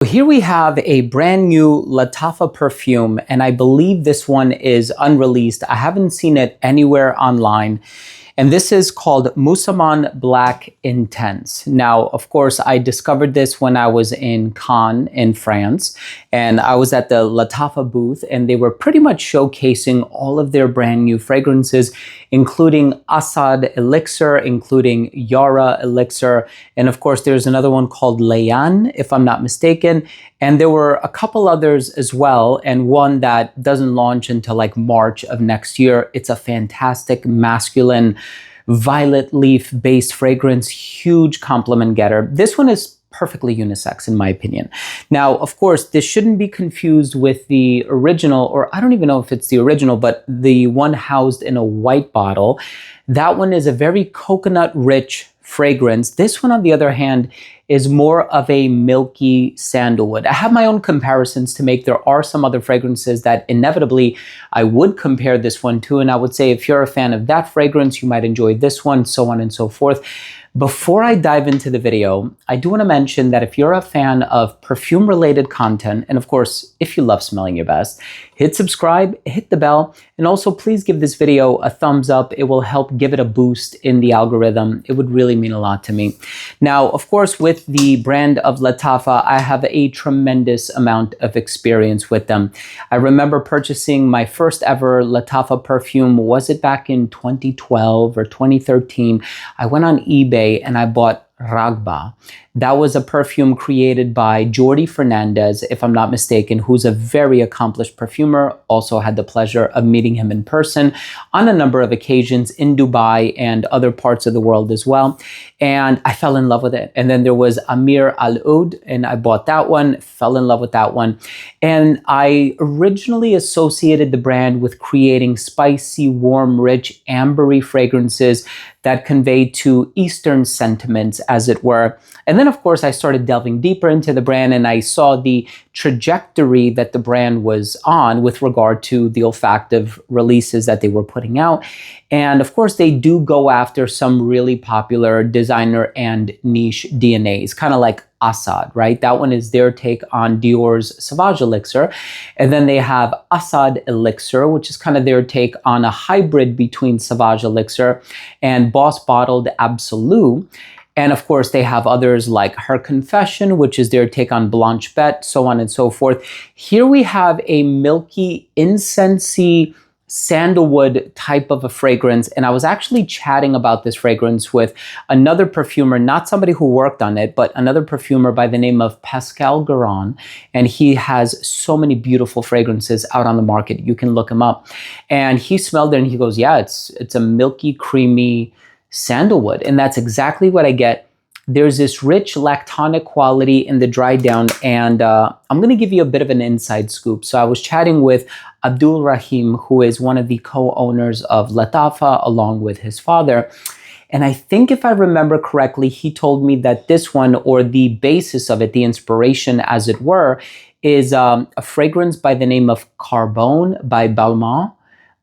Here we have a brand new Lattafa perfume, and I believe this one is unreleased. I haven't seen it anywhere online. And this is called Musamaam Black Intense. Now, of course, I discovered this when I was in Cannes in France, and I was at the Lattafa booth, and they were pretty much showcasing all of their brand new fragrances, including Assad Elixir, including Yara Elixir, and of course, there's another one called Layan, if I'm not mistaken. And there were a couple others as well, and one that doesn't launch until like March of next year. It's a fantastic masculine violet leaf based fragrance, huge compliment getter. This one is perfectly unisex in my opinion. Now, of course, this shouldn't be confused with the original, or I don't even know if it's the original, but the one housed in a white bottle. That one is a very coconut rich fragrance. This one, on the other hand, is more of a milky sandalwood. I have my own comparisons to make. There are some other fragrances that inevitably I would compare this one to, and I would say if you're a fan of that fragrance, you might enjoy this one, so on and so forth. Before I dive into the video, I do want to mention that if you're a fan of perfume-related content, and of course, if you love smelling your best, hit subscribe, hit the bell, and also please give this video a thumbs up. It will help give it a boost in the algorithm. It would really mean a lot to me. Now, of course, with the brand of Lattafa, I have a tremendous amount of experience with them. I remember purchasing my first ever Lattafa perfume. Was it back in 2012 or 2013? I went on eBay and I bought Ragba. That was a perfume created by Jordi Fernandez, if I'm not mistaken, who's a very accomplished perfumer. Also had the pleasure of meeting him in person on a number of occasions in Dubai and other parts of the world as well. And I fell in love with it. And then there was Amir Al Oud, and I bought that one, fell in love with that one. And I originally associated the brand with creating spicy, warm, rich, ambery fragrances that conveyed to Eastern sentiments, as it were. And then, of course, I started delving deeper into the brand, and I saw the trajectory that the brand was on with regard to the olfactive releases that they were putting out. And of course, they do go after some really popular designer and niche DNAs, kind of like Assad, right? That one is their take on Dior's Sauvage Elixir. And then they have Assad Elixir, which is kind of their take on a hybrid between Sauvage Elixir and Boss Bottled Absolute. And of course, they have others like Her Confession, which is their take on Blanche Bette, so on and so forth. Here we have a milky, incensey, sandalwood type of a fragrance. And I was actually chatting about this fragrance with another perfumer, not somebody who worked on it, but another perfumer by the name of Pascal Guérin. And he has so many beautiful fragrances out on the market. You can look him up. And he smelled it and he goes, yeah, it's a milky, creamy sandalwood. And that's exactly what I get. There's this rich lactonic quality in the dry down, and I'm going to give you a bit of an inside scoop. So I was chatting with Abdul Rahim, who is one of the co-owners of Lattafa, along with his father. And I think if I remember correctly, he told me that this one, or the basis of it, the inspiration as it were, is a fragrance by the name of Carbone by Balmain.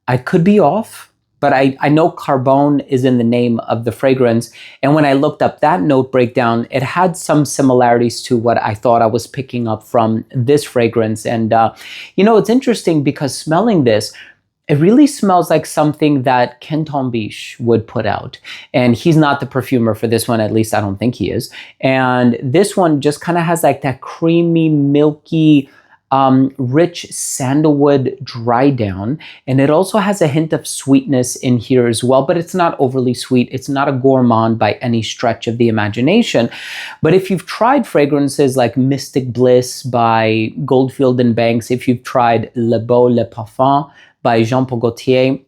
I could be off, but I know Carbone is in the name of the fragrance. And when I looked up that note breakdown, it had some similarities to what I thought I was picking up from this fragrance. And, you know, it's interesting because smelling this, it really smells like something that Kenton Biche would put out. And he's not the perfumer for this one, at least I don't think he is. And this one just kind of has like that creamy, milky, rich sandalwood dry down, and it also has a hint of sweetness in here as well, but it's not overly sweet. It's not a gourmand by any stretch of the imagination. But if you've tried fragrances like Mystic Bliss by Goldfield and Banks, if you've tried Le Beau Le Parfum by Jean Paul Gaultier,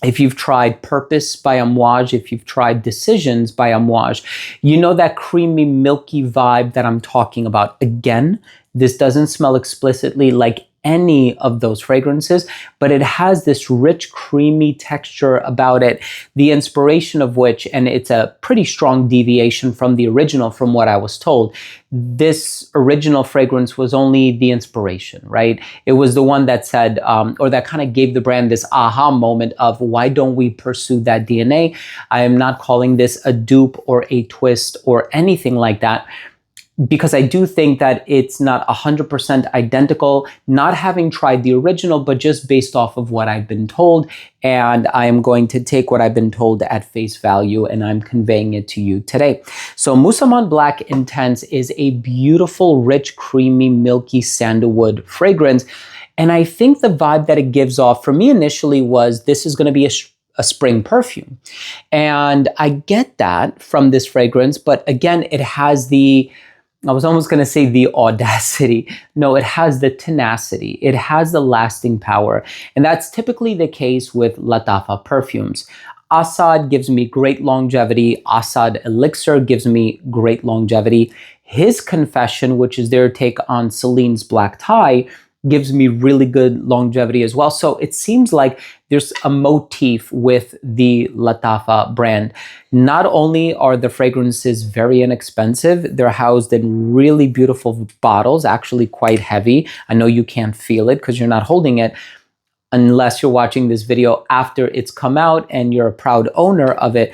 if you've tried Purpose by Amouage, if you've tried Decisions by Amouage, you know that creamy, milky vibe that I'm talking about. Again, this doesn't smell explicitly like any of those fragrances, but it has this rich, creamy texture about it, the inspiration of which, and it's a pretty strong deviation from the original, from what I was told. This original fragrance was only the inspiration, right? It was the one that said, or that kind of gave the brand this aha moment of, why don't we pursue that DNA? I am not calling this a dupe or a twist or anything like that. because I do think that it's not 100% identical, not having tried the original, but just based off of what I've been told. And I am going to take what I've been told at face value, and I'm conveying it to you today. So Musamaam Black Intense is a beautiful, rich, creamy, milky sandalwood fragrance. And I think the vibe that it gives off for me initially was this is going to be a spring perfume. And I get that from this fragrance, but again, it has I was almost going to say the audacity. No, it has the tenacity. It has the lasting power. And that's typically the case with Lattafa perfumes. Assad gives me great longevity. Assad Elixir gives me great longevity. His Confession, which is their take on Celine's Black Tie, gives me really good longevity as well. So it seems like there's a motif with the Lattafa brand. Not only are the fragrances very inexpensive, they're housed in really beautiful bottles, actually quite heavy. I know you can't feel it because you're not holding it unless you're watching this video after it's come out and you're a proud owner of it.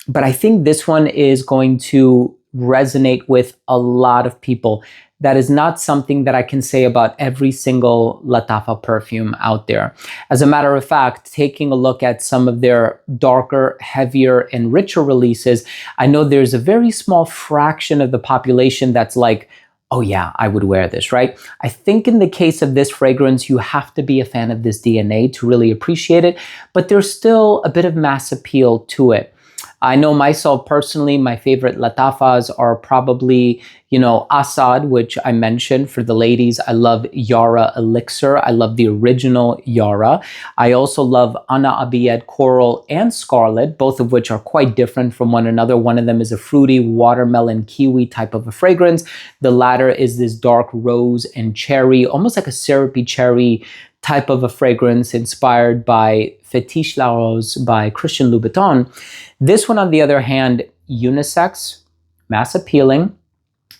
But I think this one is going to resonate with a lot of people. That is not something that I can say about every single Lattafa perfume out there. As a matter of fact, taking a look at some of their darker, heavier, and richer releases, I know there's a very small fraction of the population that's like, oh yeah, I would wear this, right? I think in the case of this fragrance, you have to be a fan of this DNA to really appreciate it, but there's still a bit of mass appeal to it. I know myself personally, my favorite Lattafas are probably, Assad, which I mentioned for the ladies. I love Yara Elixir. I love the original Yara. I also love Ana Abiyed Coral and Scarlet, both of which are quite different from one another. One of them is a fruity watermelon kiwi type of a fragrance. The latter is this dark rose and cherry, almost like a syrupy cherry type of a fragrance inspired by Fétiche La Rose by Christian Louboutin. This one, on the other hand, unisex, mass appealing.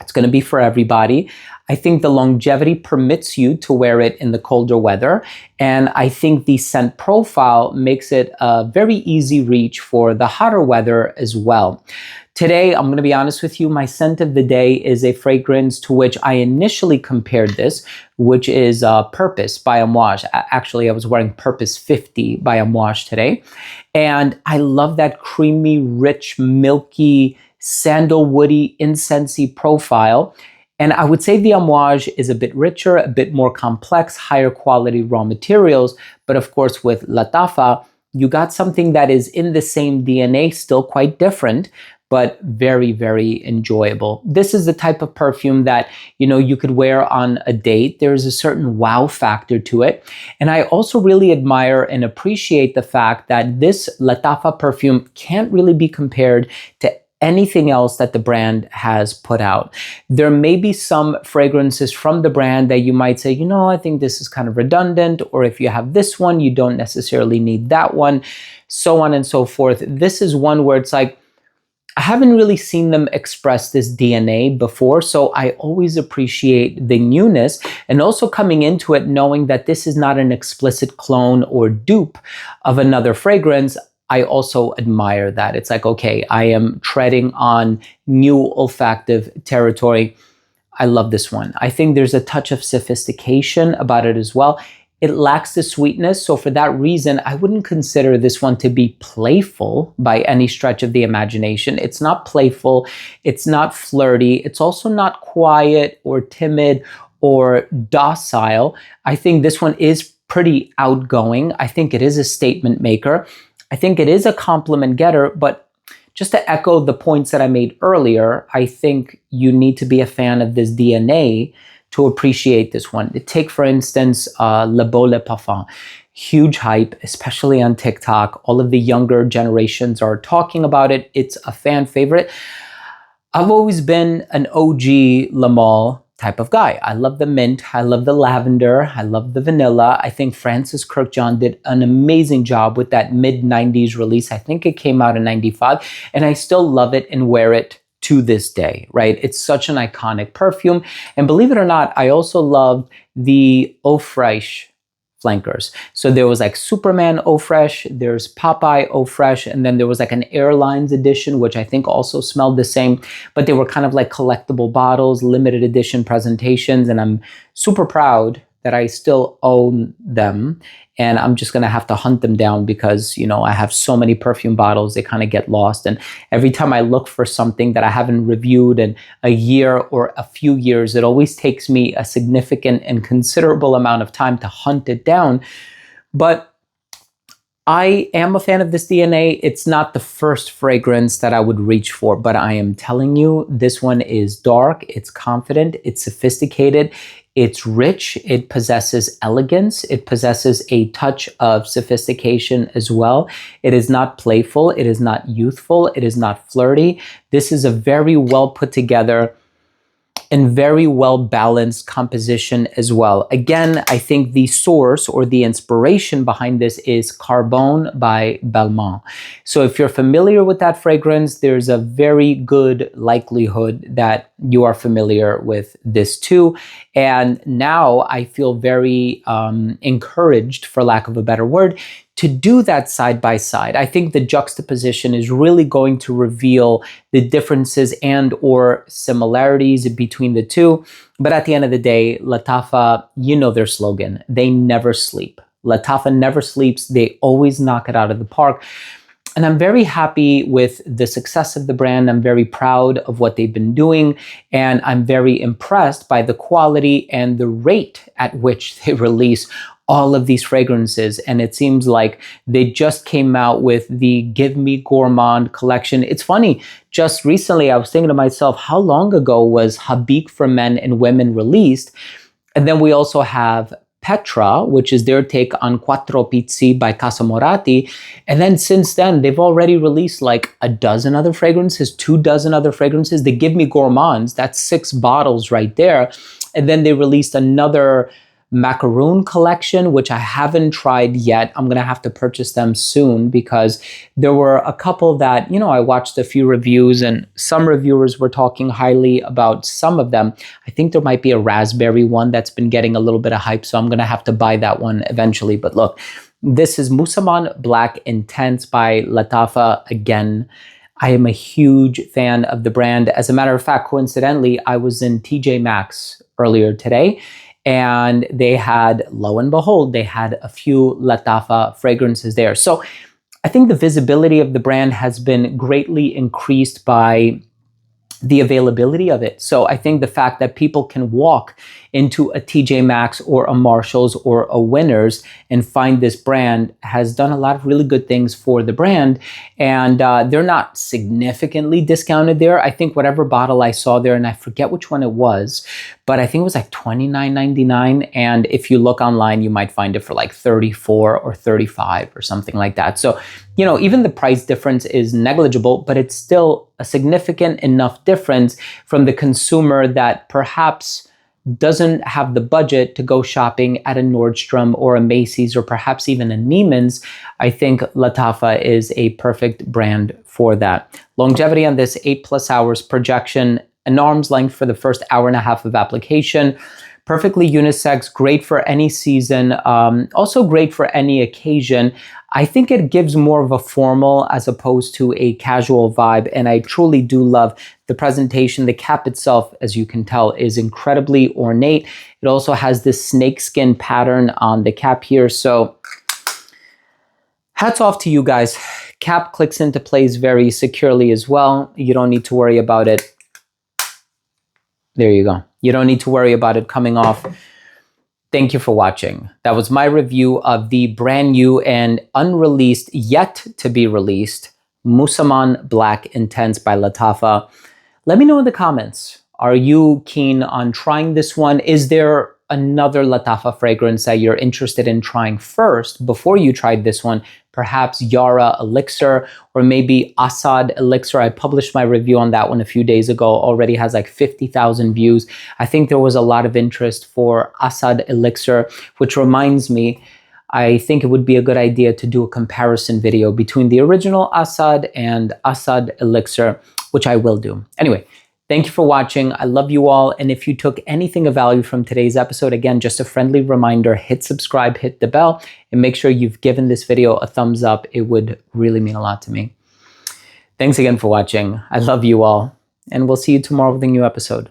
It's going to be for everybody. I think the longevity permits you to wear it in the colder weather. And I think the scent profile makes it a very easy reach for the hotter weather as well. Today, I'm going to be honest with you, my scent of the day is a fragrance to which I initially compared this, which is Purpose by Amouage. Actually, I was wearing Purpose 50 by Amouage today. And I love that creamy, rich, milky, sandalwoody, incensey profile. And I would say the Amouage is a bit richer, a bit more complex, higher quality raw materials. But of course, with Lattafa, you got something that is in the same DNA, still quite different, but very, very enjoyable. This is the type of perfume that, you could wear on a date. There's a certain wow factor to it. And I also really admire and appreciate the fact that this Lattafa perfume can't really be compared to anything else that the brand has put out. There may be some fragrances from the brand that you might say, I think this is kind of redundant, or if you have this one, you don't necessarily need that one, so on and so forth. This is one where it's like, I haven't really seen them express this DNA before, so I always appreciate the newness and also coming into it knowing that this is not an explicit clone or dupe of another fragrance. I also admire that. It's like, okay, I am treading on new olfactive territory. I love this one. I think there's a touch of sophistication about it as well. It lacks the sweetness, so for that reason, I wouldn't consider this one to be playful by any stretch of the imagination. It's not playful, it's not flirty, it's also not quiet or timid or docile. I think this one is pretty outgoing. I think it is a statement maker. I think it is a compliment getter, but just to echo the points that I made earlier, I think you need to be a fan of this DNA to appreciate this one. Take, for instance, Le Beau Le Parfum. Huge hype, especially on TikTok. All of the younger generations are talking about it. It's a fan favorite. I've always been an OG Le Male type of guy. I love the mint. I love the lavender. I love the vanilla. I think Francis Kirkjohn did an amazing job with that mid-90s release. I think it came out in 95, and I still love it and wear it to this day, right? It's such an iconic perfume. And believe it or not, I also loved the Eau Fraiche flankers. So there was like Superman Eau Fresh, there's Popeye Eau Fresh, and then there was like an Airlines edition, which I think also smelled the same, but they were kind of like collectible bottles, limited edition presentations, and I'm super proud that I still own them. And I'm just gonna have to hunt them down because, you know, I have so many perfume bottles, they kind of get lost. And every time I look for something that I haven't reviewed in a year or a few years, it always takes me a significant and considerable amount of time to hunt it down. But I am a fan of this DNA. It's not the first fragrance that I would reach for, but I am telling you, this one is dark, it's confident, it's sophisticated, it's rich, it possesses elegance, it possesses a touch of sophistication as well. It is not playful, it is not youthful, it is not flirty. This is a very well put together and very well balanced composition as well. Again, I think the source or the inspiration behind this is Carbone by Balmain. So if you're familiar with that fragrance, there's a very good likelihood that you are familiar with this too. And now I feel very encouraged, for lack of a better word, to do that side by side. I think the juxtaposition is really going to reveal the differences and or similarities between the two. But at the end of the day, Lattafa, you know their slogan, they never sleep. Lattafa never sleeps. They always knock it out of the park. And I'm very happy with the success of the brand. I'm very proud of what they've been doing. And I'm very impressed by the quality and the rate at which they release all of these fragrances. And it seems like they just came out with the Give Me Gourmand collection. It's funny, just recently I was thinking to myself, how long ago was Habik for Men and Women released? And then we also have Petra, which is their take on Quattro Pizzi by Casa Moratti. And then since then, they've already released like a dozen other fragrances, 24 other fragrances. They Give Me Gourmands, that's 6 bottles right there. And then they released another macaroon collection, which I haven't tried yet. I'm gonna have to purchase them soon because there were a couple that, you know, I watched a few reviews and some reviewers were talking highly about some of them. I think there might be a raspberry one that's been getting a little bit of hype, so I'm gonna have to buy that one eventually. But look, this is Musamaam Black Intense by Lattafa again. I am a huge fan of the brand. As a matter of fact, coincidentally, I was in TJ Maxx earlier today, and they had, lo and behold, they had a few Lattafa fragrances there. So I think the visibility of the brand has been greatly increased by the availability of it. So I think the fact that people can walk into a TJ Maxx or a Marshalls or a Winners and find this brand has done a lot of really good things for the brand. And they're not significantly discounted there. I think whatever bottle I saw there, and I forget which one it was, but I think it was like $29.99. And if you look online, you might find it for like $34 or $35 or something like that. So, you know, even the price difference is negligible, but it's still a significant enough difference from the consumer that perhaps doesn't have the budget to go shopping at a Nordstrom or a Macy's or perhaps even a Neiman's. I think Lattafa is a perfect brand for that. Longevity on this, 8+ hours projection, an arm's length for the first hour and a half of application. Perfectly unisex, great for any season, also great for any occasion. I think it gives more of a formal as opposed to a casual vibe, and I truly do love the presentation. The cap itself, as you can tell, is incredibly ornate. It also has this snakeskin pattern on the cap here, so hats off to you guys. Cap clicks into place very securely as well. You don't need to worry about it. There you go. You don't need to worry about it coming off. Thank you for watching. That was my review of the brand new and unreleased, yet to be released, Musamaam Black Intense by Lattafa. Let me know in the comments. Are you keen on trying this one? Is there another Lattafa fragrance that you're interested in trying first before you tried this one? Perhaps Yara Elixir or maybe Assad Elixir. I published my review on that one a few days ago. Already has like 50,000 views. I think there was a lot of interest for Assad Elixir, which reminds me, I think it would be a good idea to do a comparison video between the original Assad and Assad Elixir, which I will do. Anyway, Thank you for watching. I love you all. And if you took anything of value from today's episode, again, just a friendly reminder, hit subscribe, hit the bell, and make sure you've given this video a thumbs up. It would really mean a lot to me. Thanks again for watching. I love you all. And we'll see you tomorrow with a new episode.